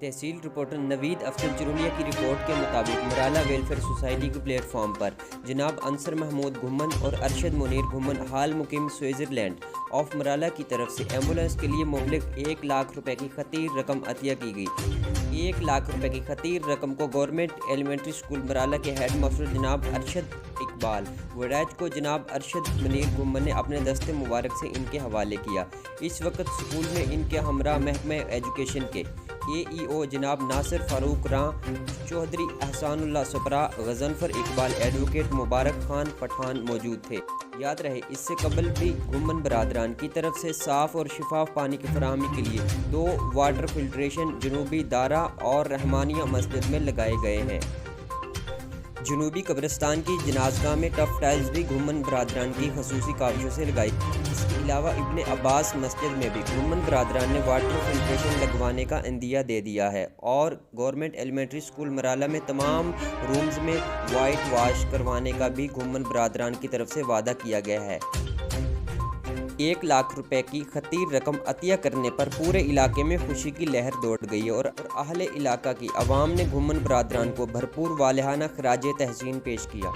تحصیل reporter نوید افضل چرونیہ کی report کے مطابق مرالا ویلفیئر سوسائٹی کے پلیٹ فارم پر جناب انصر محمود گھمن اور ارشد منیر گھمن حال مقیم سوئٹزرلینڈ آف مرالا کی طرف سے ایمبولینس کے لیے مبلغ 1 لاکھ روپے کی خطیر رقم عطیہ کی گئی۔ 1 لاکھ روپے کی خطیر رقم کو گورنمنٹ ایلیمنٹری اسکول مرالا کے ہیڈ ماسٹر جناب ارشد اقبال وڈیج کو جناب ارشد منیر گھمن نے اپنے دست مبارک سے ان کے حوالے کیا۔ اس وقت اسکول میں ان کے ہمراہ محکمہ ایجوکیشن کے AEO جناب ناصر فاروق راں، چودھری احسان اللہ سپرا، غضنفر اقبال، ایڈوکیٹ مبارک خان پٹھان موجود تھے۔ یاد رہے اس سے قبل بھی گھمن برادران کی طرف سے صاف اور شفاف پانی کی فراہمی کے لیے 2 واٹر فلٹریشن جنوبی دارا اور رحمانیہ مسجد میں لگائے گئے ہیں۔ جنوبی قبرستان کی جنازگاہ میں ٹف ٹائلز بھی گھمن برادران کی خصوصی کاوشوں سے لگائی۔ اس کے علاوہ ابن عباس مسجد میں بھی گھمن برادران نے واٹر فلٹریشن لگوانے کا عندیہ دے دیا ہے اور گورنمنٹ ایلیمنٹری اسکول مرالا میں تمام رومز میں وائٹ واش کروانے کا بھی گھمن برادران کی طرف سے وعدہ کیا گیا ہے۔ 1 لاکھ روپے کی خطیر رقم عطیہ کرنے پر پورے علاقے میں خوشی کی لہر دوڑ گئی اور اہل علاقہ کی عوام نے گھمن برادران کو بھرپور والہانہ خراج تحسین پیش کیا۔